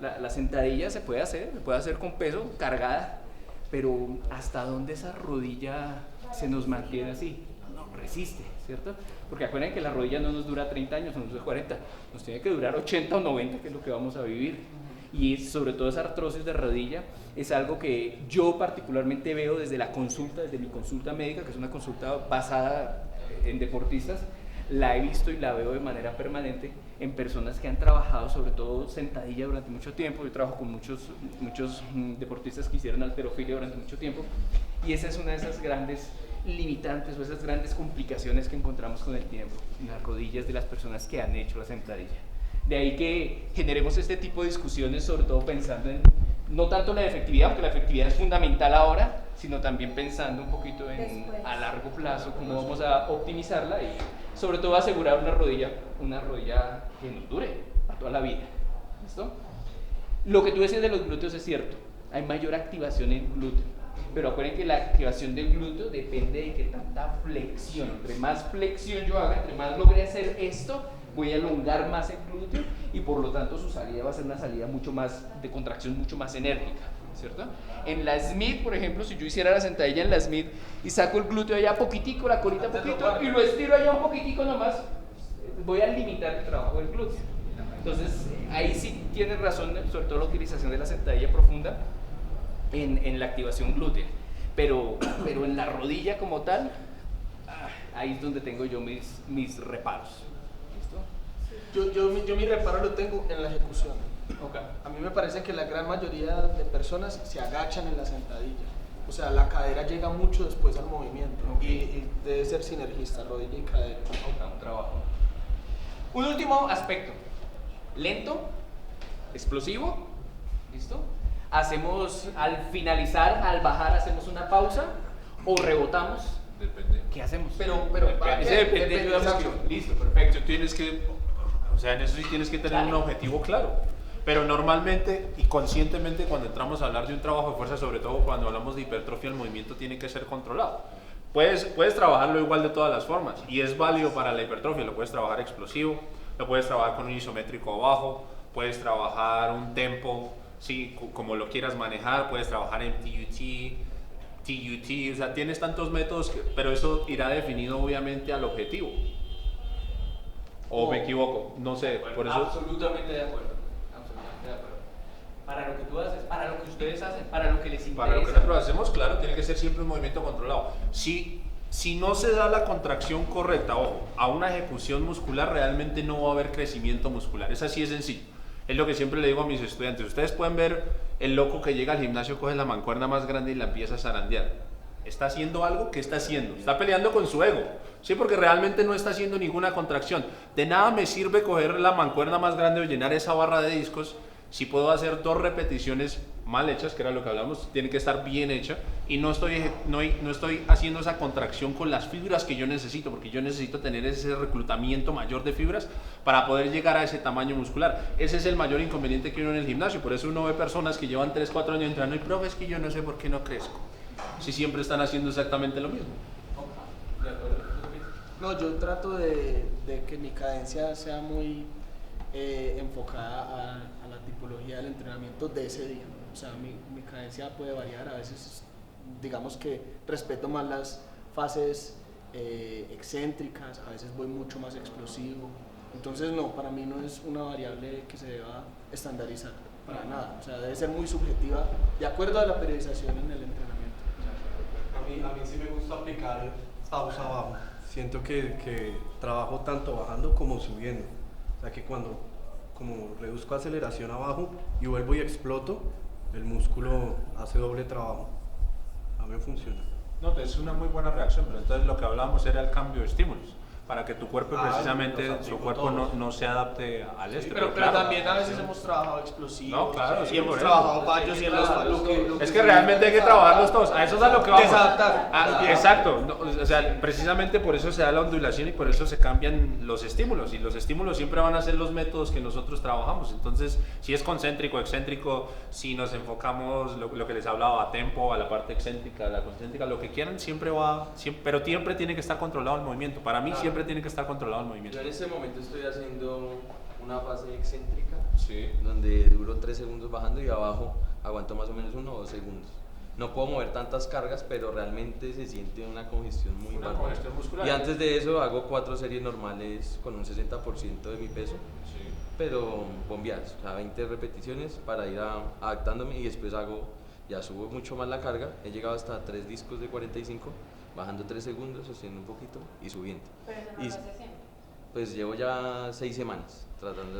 la sentadilla se puede hacer con peso, cargada, pero ¿hasta dónde esa rodilla se nos mantiene así? No, resiste, ¿cierto? Porque acuérdense que la rodilla no nos dura 30 años, no nos dura 40, nos tiene que durar 80 o 90, que es lo que vamos a vivir. Y sobre todo esa artrosis de rodilla es algo que yo particularmente veo desde la consulta, desde mi consulta médica, que es una consulta basada en deportistas, la he visto y la veo de manera permanente en personas que han trabajado sobre todo sentadilla durante mucho tiempo. Yo trabajo con muchos deportistas que hicieron halterofilia durante mucho tiempo, y esa es una de esas grandes limitantes o esas grandes complicaciones que encontramos con el tiempo en las rodillas de las personas que han hecho la sentadilla. De ahí que generemos este tipo de discusiones, sobre todo pensando en no tanto la efectividad, aunque la efectividad es fundamental ahora, sino también pensando un poquito en a largo plazo cómo vamos a optimizarla y sobre todo asegurar una rodilla que nos dure a toda la vida. ¿Listo? Lo que tú decías de los glúteos es cierto, hay mayor activación en el glúteo, pero acuérdense que la activación del glúteo depende de qué tanta flexión. Entre más flexión yo haga, entre más logre hacer esto, voy a elongar más el glúteo y por lo tanto su salida va a ser una salida mucho más de contracción, mucho más enérgica, ¿cierto? En la Smith, por ejemplo, si yo hiciera la sentadilla en la Smith y saco el glúteo allá poquitico, la colita poquito y lo estiro allá un poquitico nomás, voy a limitar el trabajo del glúteo. Entonces ahí sí tienes razón, sobre todo la utilización de la sentadilla profunda en la activación glútea, pero en la rodilla como tal, ahí es donde tengo yo mis reparos. Yo mi reparo lo tengo en la ejecución. Okay. A mí me parece que la gran mayoría de personas se agachan en la sentadilla. O sea, la cadera llega mucho después al movimiento. Y debe ser sinergista, rodilla y cadera. Okay, un trabajo. Un último aspecto. Lento, explosivo. ¿Listo? Hacemos, al finalizar, al bajar, hacemos una pausa o rebotamos. Depende. ¿Qué hacemos? Pero ese depende. Listo, perfecto. O sea, en eso sí tienes que tener un objetivo claro. Pero normalmente y conscientemente cuando entramos a hablar de un trabajo de fuerza, sobre todo cuando hablamos de hipertrofia, el movimiento tiene que ser controlado. Puedes trabajarlo igual de todas las formas y es válido para la hipertrofia. Lo puedes trabajar explosivo, lo puedes trabajar con un isométrico bajo, puedes trabajar un tempo, sí, como lo quieras manejar, puedes trabajar en TUT, o sea, tienes tantos métodos, pero eso irá definido obviamente al objetivo. ¿O me equivoco? No sé, por eso... Absolutamente de acuerdo. Para lo que tú haces, para lo que ustedes hacen, para lo que les interesa. Para lo que nosotros hacemos, claro, tiene que ser siempre un movimiento controlado. Si no se da la contracción correcta, ojo, a una ejecución muscular, realmente no va a haber crecimiento muscular. Es así de sencillo. Es lo que siempre le digo a mis estudiantes. Ustedes pueden ver el loco que llega al gimnasio, coge la mancuerna más grande y la empieza a zarandear. ¿Está haciendo algo? ¿Qué está haciendo? Está peleando con su ego, ¿sí? Porque realmente no está haciendo ninguna contracción. De nada me sirve coger la mancuerna más grande o llenar esa barra de discos si puedo hacer 2 repeticiones mal hechas, que era lo que hablamos, tiene que estar bien hecha, y no estoy haciendo esa contracción con las fibras que yo necesito, porque yo necesito tener ese reclutamiento mayor de fibras para poder llegar a ese tamaño muscular. Ese es el mayor inconveniente que uno en el gimnasio, por eso uno ve personas que llevan 3, 4 años entrando y profe, es que yo no sé por qué no crezco, si siempre están haciendo exactamente lo mismo. No, yo trato de que mi cadencia sea muy enfocada a la tipología del entrenamiento de ese día. O sea, mi cadencia puede variar, a veces digamos que respeto más las fases excéntricas, a veces voy mucho más explosivo. Entonces no, para mí no es una variable que se deba estandarizar, para nada. O sea, debe ser muy subjetiva de acuerdo a la periodización en el entrenamiento. A mí sí me gusta aplicar pausa abajo. Siento que trabajo tanto bajando como subiendo. O sea que cuando como reduzco aceleración abajo y vuelvo y exploto, el músculo hace doble trabajo. A mí me funciona. No, es una muy buena reacción, pero entonces lo que hablábamos era el cambio de estímulos, para que tu cuerpo precisamente, su cuerpo no se adapte al sí, este. pero claro, también a veces hemos trabajado explosivos, no, claro, y hemos trabajado fallos y en los fallos. Es que realmente hay que trabajarlos todos, a eso es a lo que vamos. Desadaptar. Exacto, no, o sea, precisamente por eso se da la ondulación y por eso se cambian los estímulos, y los estímulos siempre van a ser los métodos que nosotros trabajamos. Entonces, si es concéntrico, excéntrico, si nos enfocamos lo que les hablaba, a tempo, a la parte excéntrica, a la concéntrica, lo que quieran, pero siempre tiene que estar controlado el movimiento. Para mí siempre tiene que estar controlado el movimiento. Yo en este momento estoy haciendo una fase excéntrica, sí, donde duro 3 segundos bajando y abajo aguanto más o menos 1 o 2 segundos. No puedo mover tantas cargas, pero realmente se siente una congestión muy baja. Muscular. Y antes de eso hago 4 series normales con un 60% de mi peso, Sí. pero bombeadas, o sea, 20 repeticiones para ir adaptándome, y después ya subo mucho más la carga. He llegado hasta 3 discos de 45, bajando 3 segundos, sosteniendo un poquito y subiendo. Pero eso no Y lo hace siempre. pues llevo ya 6 semanas tratando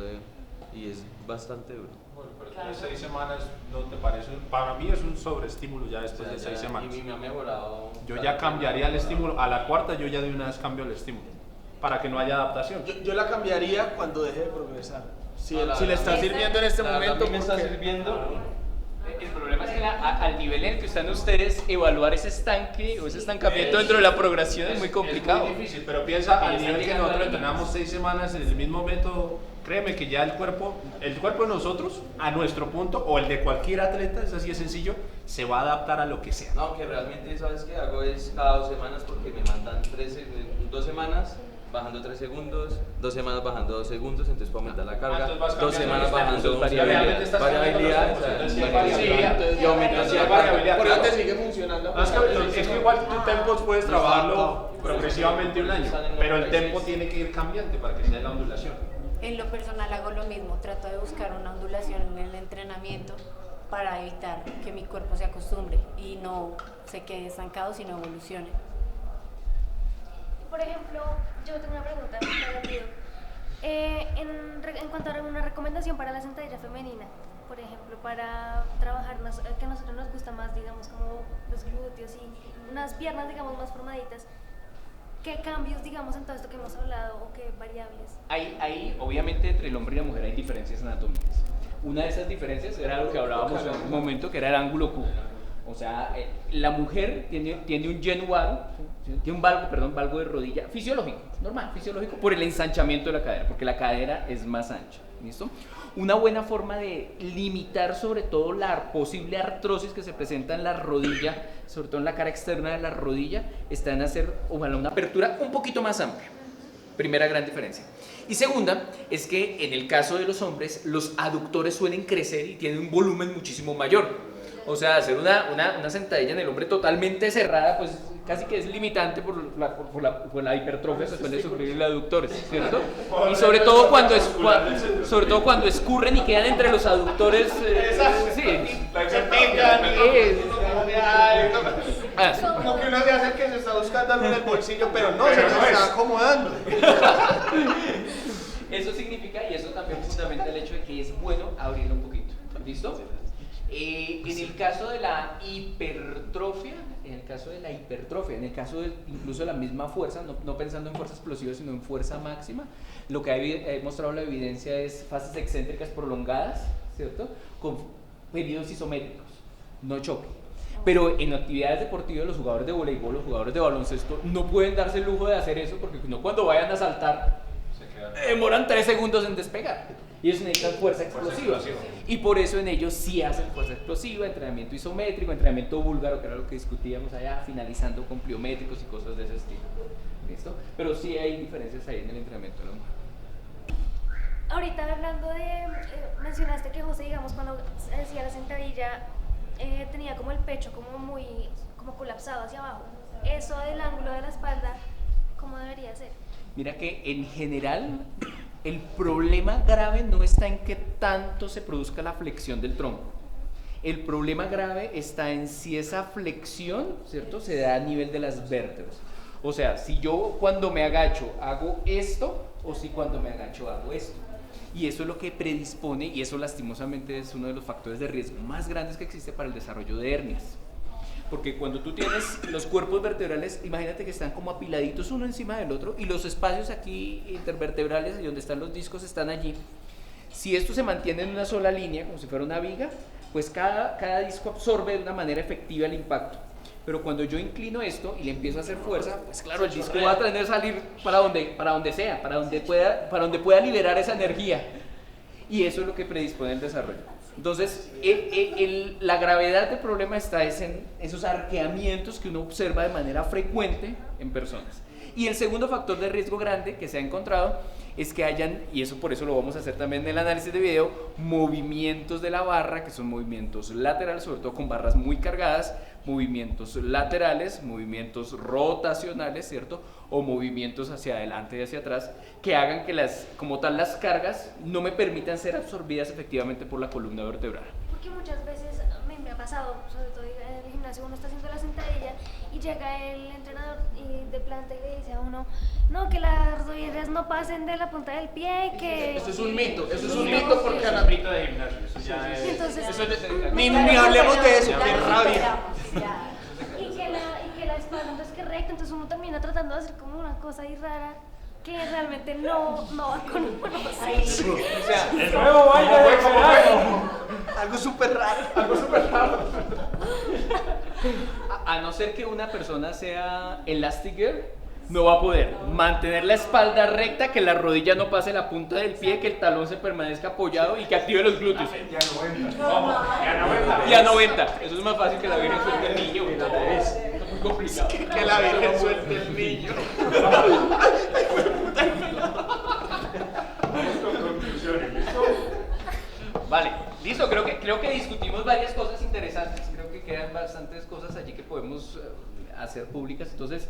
y es bastante duro. Bueno, pero claro, 6 semanas, ¿no te parece? Para mí es un sobreestímulo ya después de 6 semanas. Y me ha mejorado. Yo ya cambiaría el estímulo, a la cuarta yo ya de una vez cambio el estímulo, para que no haya adaptación. Yo la cambiaría cuando deje de progresar. Si No, le está sirviendo en este momento, me está sirviendo. El problema es que al nivel en el que están ustedes, evaluar ese estanque o ese estancamiento dentro de la progresión es muy complicado. Es muy difícil, pero piensa al nivel que nosotros entrenamos 6 semanas en el mismo método. Créeme que ya el cuerpo de nosotros, a nuestro punto, o el de cualquier atleta, es así de sencillo, se va a adaptar a lo que sea. No, que realmente, ¿sabes qué hago? Es cada 2 semanas, porque me mandan 2 semanas bajando 3 segundos, 2 semanas bajando 2 segundos, entonces para aumentar la carga, 2 semanas bajando variabilidad, y aumentando la carga. por eso te sigue funcionando. No, es que igual tu tempo puedes trabajarlo progresivamente un año, pero el tempo tiene que ir cambiante para que sea la ondulación. En lo personal hago lo mismo, trato de buscar una ondulación en el entrenamiento para evitar que mi cuerpo se acostumbre y no se quede estancado, sino evolucione. Por ejemplo, yo tengo una pregunta para ti. En cuanto a una recomendación para la sentadilla femenina, por ejemplo, para trabajar más, que a nosotros nos gusta más, digamos, como los glúteos y unas piernas, digamos, más formaditas, ¿qué cambios, digamos, en todo esto que hemos hablado o qué variables? Ahí, obviamente, entre el hombre y la mujer hay diferencias anatómicas. Una de esas diferencias era lo que hablábamos en un momento, que era el ángulo Q. O sea, la mujer tiene un gen waru, tiene un valgo de rodilla fisiológico, normal, fisiológico, por el ensanchamiento de la cadera, porque la cadera es más ancha. ¿Listo? Una buena forma de limitar sobre todo la posible artrosis que se presenta en la rodilla, sobre todo en la cara externa de la rodilla, está en hacer, ojalá, una apertura un poquito más amplia. Primera gran diferencia. Y segunda, es que en el caso de los hombres, los aductores suelen crecer y tienen un volumen muchísimo mayor. O sea, hacer una sentadilla en el hombre totalmente cerrada, pues casi que es limitante por la hipertrofia que suele sufrir los aductores, ¿cierto? Y sobre todo cuando escurren y quedan entre los aductores. Sí. Como que uno se hace que se está buscando algo en el bolsillo, pero no, se está acomodando. Eso significa, y eso también fundamenta el hecho de que es bueno abrirlo un poquito. ¿Listo? En el caso de la hipertrofia, en el caso de incluso de la misma fuerza, no pensando en fuerza explosiva, sino en fuerza máxima, lo que ha mostrado la evidencia es fases excéntricas prolongadas, ¿cierto? Con periodos isométricos, no choque. Pero en actividades deportivas, los jugadores de voleibol, los jugadores de baloncesto no pueden darse el lujo de hacer eso, porque no, cuando vayan a saltar demoran 3 segundos en despegar. Y ellos necesitan fuerza explosiva. Y por eso en ellos sí hacen fuerza explosiva, entrenamiento isométrico, entrenamiento búlgaro, que era lo que discutíamos allá, finalizando con pliométricos y cosas de ese estilo. ¿Listo? Pero sí hay diferencias ahí en el entrenamiento de la mujer. Ahorita hablando de, mencionaste que José, digamos, cuando hacía la sentadilla, tenía como el pecho como colapsado hacia abajo. Eso del ángulo de la espalda, ¿cómo debería ser? Mira que en general el problema grave no está en que tanto se produzca la flexión del tronco. El problema grave está en si esa flexión, ¿cierto?, se da a nivel de las vértebras. O sea, si yo cuando me agacho hago esto o si cuando me agacho hago esto. Y eso es lo que predispone, y eso lastimosamente es uno de los factores de riesgo más grandes que existe para el desarrollo de hernias. Porque cuando tú tienes los cuerpos vertebrales, imagínate que están como apiladitos uno encima del otro, y los espacios aquí intervertebrales y donde están los discos están allí. Si esto se mantiene en una sola línea, como si fuera una viga, pues cada disco absorbe de una manera efectiva el impacto. Pero cuando yo inclino esto y le empiezo a hacer fuerza, pues claro, el disco va a tener que salir para donde sea, para donde pueda liberar esa energía. Y eso es lo que predispone el desarrollo. Entonces, la gravedad del problema está en esos arqueamientos que uno observa de manera frecuente en personas. Y el segundo factor de riesgo grande que se ha encontrado es que hayan, y eso por eso lo vamos a hacer también en el análisis de video, movimientos de la barra, que son movimientos laterales, sobre todo con barras muy cargadas, movimientos laterales, movimientos rotacionales, ¿cierto? O movimientos hacia adelante y hacia atrás, que hagan que como tal las cargas no me permitan ser absorbidas efectivamente por la columna vertebral. Porque muchas veces me ha pasado, sobre todo en el gimnasio, uno está haciendo la sentadilla y llega el entrenador y de planta y le dice a uno, no, que las rodillas no pasen de la punta del pie, que... Eso es un mito porque a mito de gimnasio, eso ya es... Entonces, ni hablemos de eso, qué rabia. Y que la espalda entonces que recta, entonces uno termina tratando de hacer como una cosa ahí rara que realmente no va con uno. Sí. O sea, el nuevo baile de algo súper raro. A no ser que una persona sea elastic girl, no va a poder mantener la espalda recta, que la rodilla no pase la punta del pie, que el talón se permanezca apoyado y que active los glúteos. Y a 90. Eso es más fácil que la Virgen suelte el niño. Es muy complicado. Que la Virgen suelte el niño. Vamos con conclusiones, ¿listo? Vale, listo. Creo que discutimos varias cosas interesantes. Creo que quedan bastantes cosas allí que podemos hacer públicas. Entonces,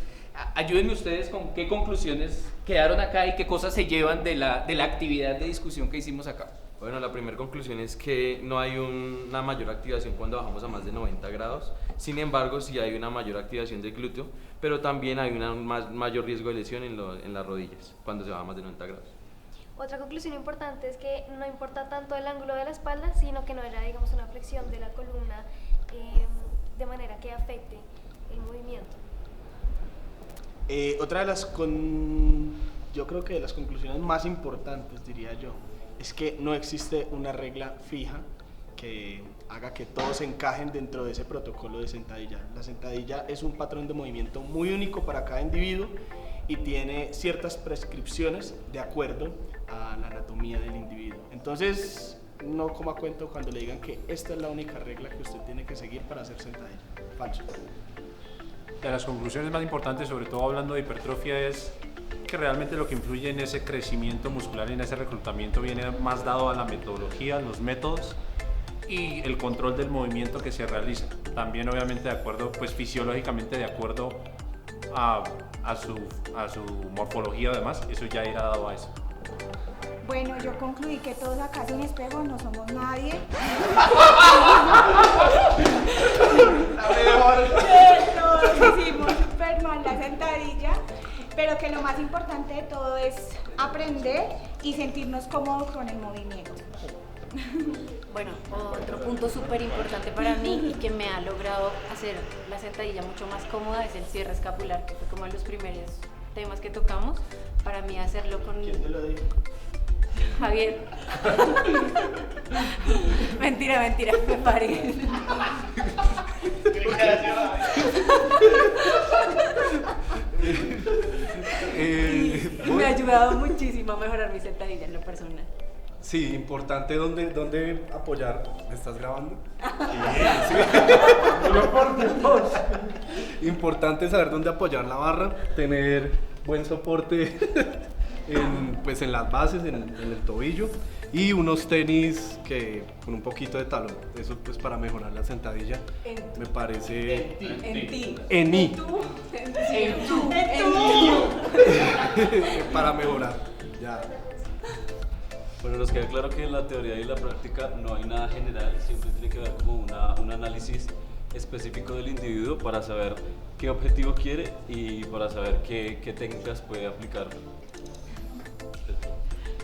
ayúdenme ustedes con qué conclusiones quedaron acá y qué cosas se llevan de la actividad de discusión que hicimos acá. Bueno, la primera conclusión es que no hay una mayor activación cuando bajamos a más de 90 grados. Sin embargo, sí hay una mayor activación del glúteo, pero también hay un mayor riesgo de lesión en las rodillas cuando se baja a más de 90 grados. Otra conclusión importante es que no importa tanto el ángulo de la espalda, sino que no haya, digamos, una flexión de la columna de manera que afecte el movimiento. Otra de yo creo que de las conclusiones más importantes, diría yo, es que no existe una regla fija que haga que todos encajen dentro de ese protocolo de sentadilla. La sentadilla es un patrón de movimiento muy único para cada individuo y tiene ciertas prescripciones de acuerdo a la anatomía del individuo. Entonces, no coma cuento cuando le digan que esta es la única regla que usted tiene que seguir para hacer sentadilla. Falso. De las conclusiones más importantes, sobre todo hablando de hipertrofia, es que realmente lo que influye en ese crecimiento muscular y en ese reclutamiento viene más dado a la metodología, los métodos y el control del movimiento que se realiza. También obviamente de acuerdo, pues fisiológicamente de acuerdo a su morfología, además, eso ya irá dado a eso. Bueno, yo concluí que todos acá sin espejo no somos nadie. Todos hicimos súper mal la sentadilla, pero que lo más importante de todo es aprender y sentirnos cómodos con el movimiento. Bueno, otro punto súper importante para mí y que me ha logrado hacer la sentadilla mucho más cómoda es el cierre escapular, que fue como de los primeros temas que tocamos. Para mí hacerlo con... ¿Quién te lo dijo? Javier. Mentira, me paré. Me ha ayudado muchísimo a mejorar mi sentadilla en lo personal. Sí, importante dónde apoyar. ¿Me estás grabando? Importante saber dónde apoyar la barra, tener buen soporte en las bases, en el tobillo, y unos tenis que con un poquito de talón. Eso pues para mejorar la sentadilla me parece... En mí. Para mejorar. Ya. Bueno, nos queda claro que en la teoría y la práctica no hay nada general, siempre tiene que haber como un análisis específico del individuo para saber qué objetivo quiere y para saber qué técnicas puede aplicar.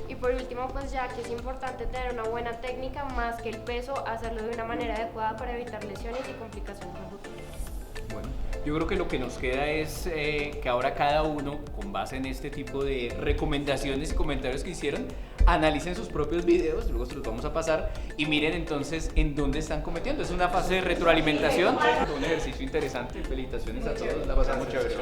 Y por último, pues ya que es importante tener una buena técnica más que el peso, hacerlo de una manera adecuada para evitar lesiones y complicaciones en futuro. Bueno, yo creo que lo que nos queda es que ahora cada uno, con base en este tipo de recomendaciones y comentarios que hicieron, analicen sus propios videos, luego se los vamos a pasar y miren entonces en dónde están cometiendo. Es una fase de retroalimentación, un ejercicio interesante. Felicitaciones a todos, la pasamos chévere.